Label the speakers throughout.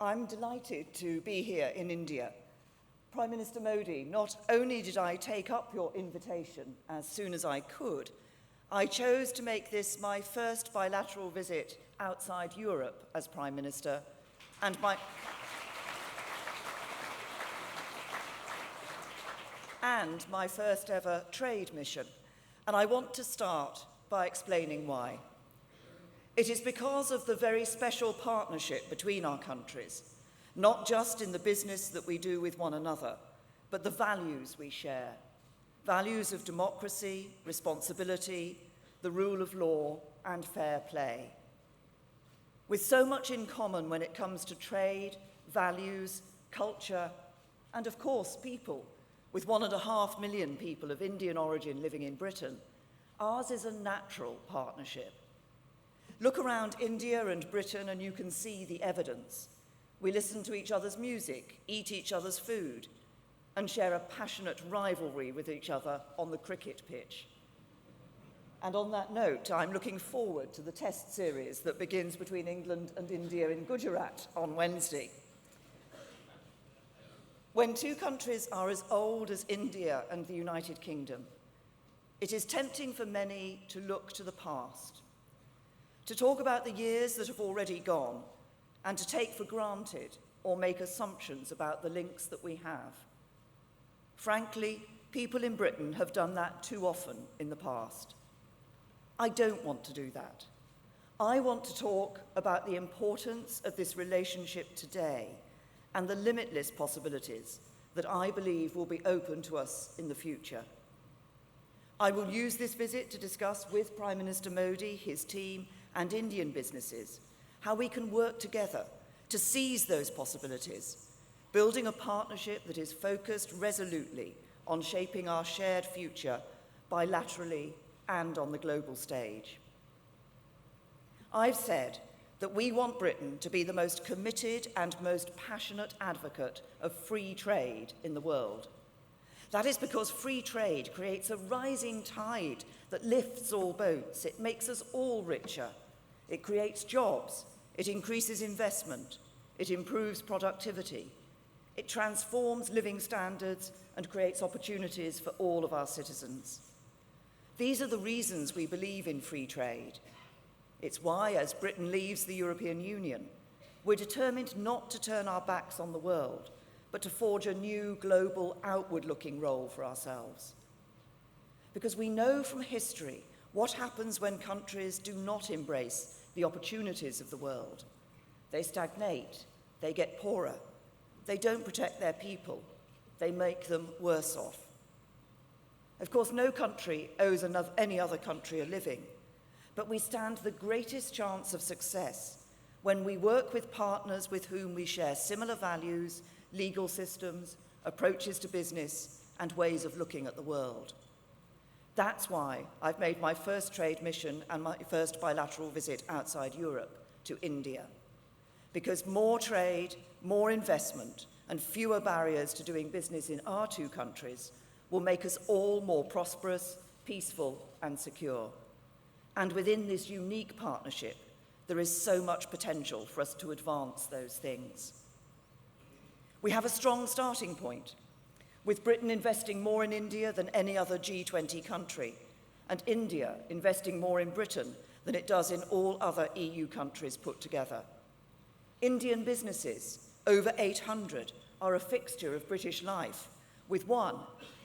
Speaker 1: I'm delighted to be here in India. Prime Minister Modi, not only did I take up your invitation as soon as I could, I chose to make this my first bilateral visit outside Europe as Prime Minister and my first ever trade mission. And I want to start by explaining why. It is because of the very special partnership between our countries, not just in the business that we do with one another, but the values we share. Values of democracy, responsibility, the rule of law, and fair play. With so much in common when it comes to trade, values, culture, and of course people, with 1.5 million people of Indian origin living in Britain, ours is a natural partnership. Look around India and Britain and you can see the evidence. We listen to each other's music, eat each other's food, and share a passionate rivalry with each other on the cricket pitch. And on that note, I'm looking forward to the test series that begins between England and India in Gujarat on Wednesday. When two countries are as old as India and the United Kingdom, it is tempting for many to look to the past, to talk about the years that have already gone, and to take for granted or make assumptions about the links that we have. Frankly, people in Britain have done that too often in the past. I don't want to do that. I want to talk about the importance of this relationship today and the limitless possibilities that I believe will be open to us in the future. I will use this visit to discuss with Prime Minister Modi, his team, and Indian businesses how we can work together to seize those possibilities, building a partnership that is focused resolutely on shaping our shared future bilaterally and on the global stage. I've said that we want Britain to be the most committed and most passionate advocate of free trade in the world. That is because free trade creates a rising tide that lifts all boats. It makes us all richer. It creates jobs. It increases investment. It improves productivity. It transforms living standards and creates opportunities for all of our citizens. These are the reasons we believe in free trade. It's why, as Britain leaves the European Union, we're determined not to turn our backs on the world, but to forge a new global outward-looking role for ourselves. Because we know from history what happens when countries do not embrace the opportunities of the world. They stagnate, they get poorer, they don't protect their people, they make them worse off. Of course, no country owes any other country a living, but we stand the greatest chance of success when we work with partners with whom we share similar values, legal systems, approaches to business, and ways of looking at the world. That's why I've made my first trade mission and my first bilateral visit outside Europe to India. Because more trade, more investment, and fewer barriers to doing business in our two countries will make us all more prosperous, peaceful, and secure. And within this unique partnership, there is so much potential for us to advance those things. We have a strong starting point, with Britain investing more in India than any other G20 country, and India investing more in Britain than it does in all other EU countries put together. Indian businesses, over 800, are a fixture of British life, with one,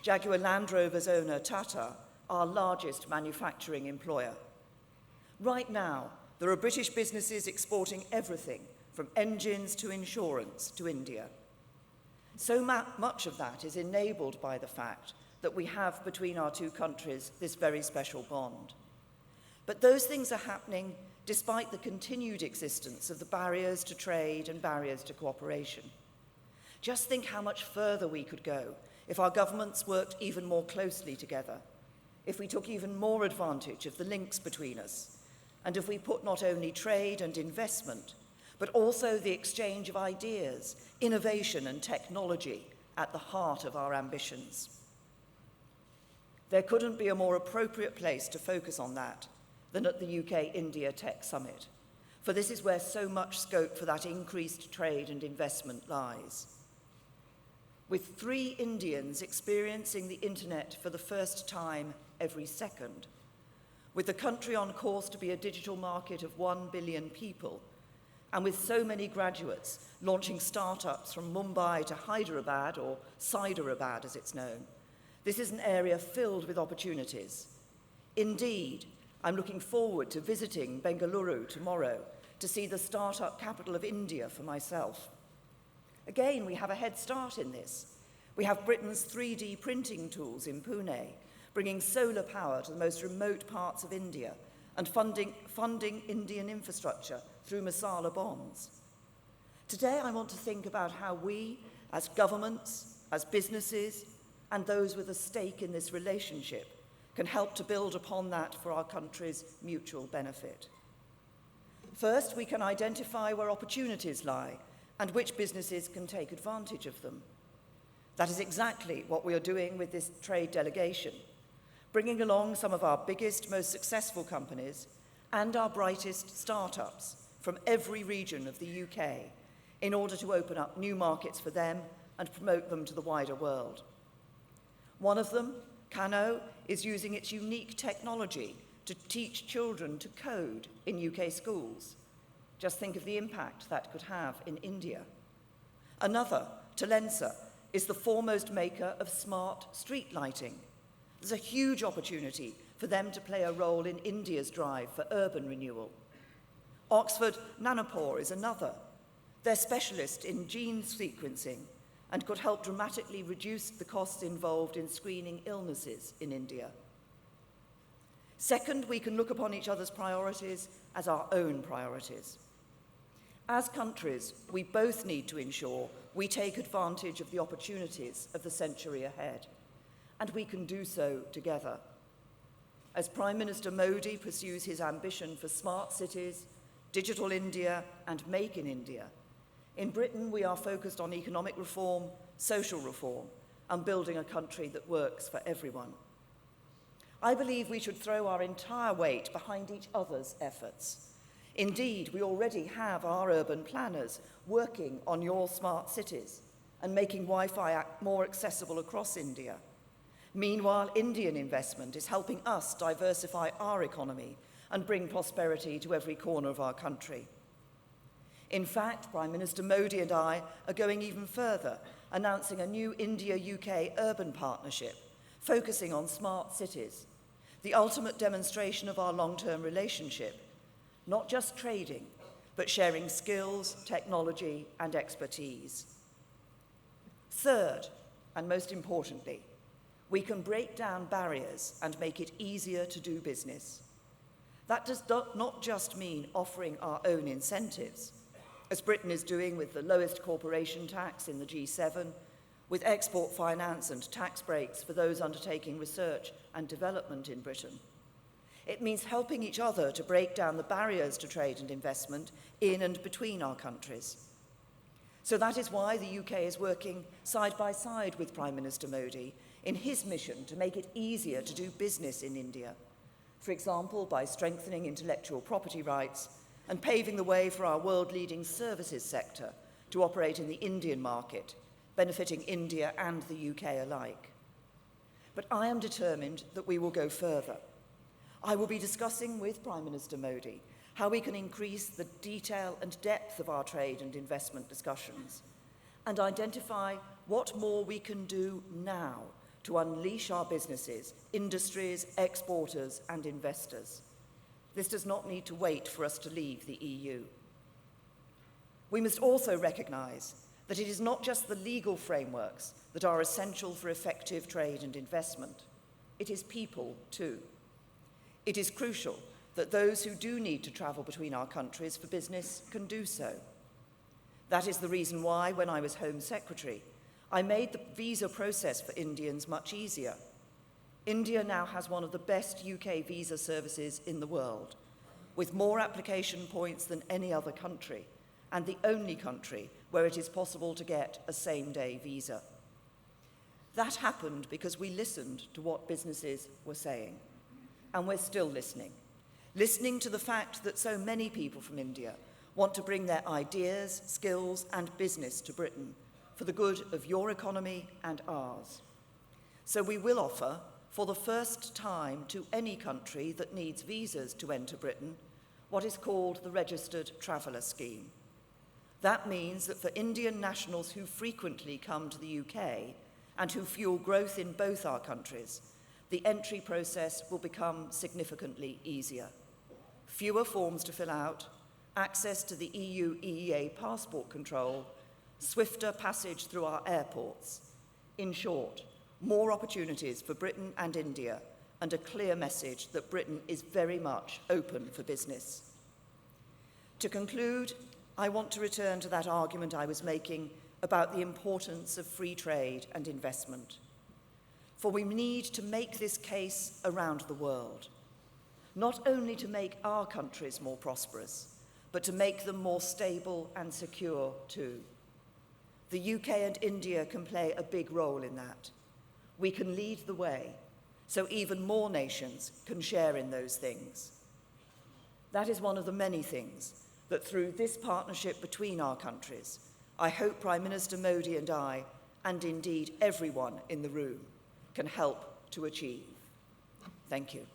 Speaker 1: Jaguar Land Rover's owner Tata, our largest manufacturing employer. Right now, there are British businesses exporting everything from engines to insurance to India. So much of that is enabled by the fact that we have between our two countries this very special bond. But those things are happening despite the continued existence of the barriers to trade and barriers to cooperation. Just think how much further we could go if our governments worked even more closely together, if we took even more advantage of the links between us, and if we put not only trade and investment, but also the exchange of ideas, innovation and technology at the heart of our ambitions. There couldn't be a more appropriate place to focus on that than at the UK-India TECH Summit, for this is where so much scope for that increased trade and investment lies. With 3 Indians experiencing the internet for the first time every second, with the country on course to be a digital market of 1 billion people, and with so many graduates launching startups from Mumbai to Hyderabad, or Siderabad as it's known, this is an area filled with opportunities. Indeed, I'm looking forward to visiting Bengaluru tomorrow to see the startup capital of India for myself. Again, we have a head start in this. We have Britain's 3D printing tools in Pune, bringing solar power to the most remote parts of India and funding Indian infrastructure through masala bonds. Today, I want to think about how we, as governments, as businesses, and those with a stake in this relationship, can help to build upon that for our country's mutual benefit. First, we can identify where opportunities lie and which businesses can take advantage of them. That is exactly what we are doing with this trade delegation, bringing along some of our biggest, most successful companies and our brightest startups from every region of the UK in order to open up new markets for them and promote them to the wider world. One of them, Kano, is using its unique technology to teach children to code in UK schools. Just think of the impact that could have in India. Another, Talensa, is the foremost maker of smart street lighting. There's a huge opportunity for them to play a role in India's drive for urban renewal. Oxford Nanopore is another. They're specialists in gene sequencing and could help dramatically reduce the costs involved in screening illnesses in India. Second, we can look upon each other's priorities as our own priorities. As countries, we both need to ensure we take advantage of the opportunities of the century ahead, and we can do so together. As Prime Minister Modi pursues his ambition for smart cities, digital India, and Make in India, in Britain we are focused on economic reform, social reform, and building a country that works for everyone. I believe we should throw our entire weight behind each other's efforts. Indeed, we already have our urban planners working on your smart cities and making Wi-Fi more accessible across India. Meanwhile, Indian investment is helping us diversify our economy and bring prosperity to every corner of our country. In fact, Prime Minister Modi and I are going even further, announcing a new India-UK urban partnership focusing on smart cities, the ultimate demonstration of our long-term relationship, not just trading, but sharing skills, technology, and expertise. Third, and most importantly, we can break down barriers and make it easier to do business. That does not just mean offering our own incentives, as Britain is doing with the lowest corporation tax in the G7, with export finance and tax breaks for those undertaking research and development in Britain. It means helping each other to break down the barriers to trade and investment in and between our countries. So that is why the UK is working side by side with Prime Minister Modi in his mission to make it easier to do business in India, for example, by strengthening intellectual property rights and paving the way for our world-leading services sector to operate in the Indian market, benefiting India and the UK alike. But I am determined that we will go further. I will be discussing with Prime Minister Modi how we can increase the detail and depth of our trade and investment discussions and identify what more we can do now to unleash our businesses, industries, exporters, and investors. This does not need to wait for us to leave the EU. We must also recognise that it is not just the legal frameworks that are essential for effective trade and investment. It is people, too. It is crucial that those who do need to travel between our countries for business can do so. That is the reason why, when I was Home Secretary, I made the visa process for Indians much easier. India now has one of the best UK visa services in the world, with more application points than any other country, and the only country where it is possible to get a same-day visa. That happened because we listened to what businesses were saying, and we're still listening. listening to the fact that so many people from India want to bring their ideas, skills, and business to Britain for the good of your economy and ours. So we will offer, for the first time to any country that needs visas to enter Britain, what is called the Registered Traveller Scheme. That means that for Indian nationals who frequently come to the UK and who fuel growth in both our countries, the entry process will become significantly easier. Fewer forms to fill out, access to the EU EEA passport control, swifter passage through our airports. In short, more opportunities for Britain and India, and a clear message that Britain is very much open for business. To conclude, I want to return to that argument I was making about the importance of free trade and investment. For we need to make this case around the world, not only to make our countries more prosperous, but to make them more stable and secure too. The UK and India can play a big role in that. We can lead the way, so even more nations can share in those things. That is one of the many things that through this partnership between our countries, I hope Prime Minister Modi and I, and indeed everyone in the room, can help to achieve. Thank you.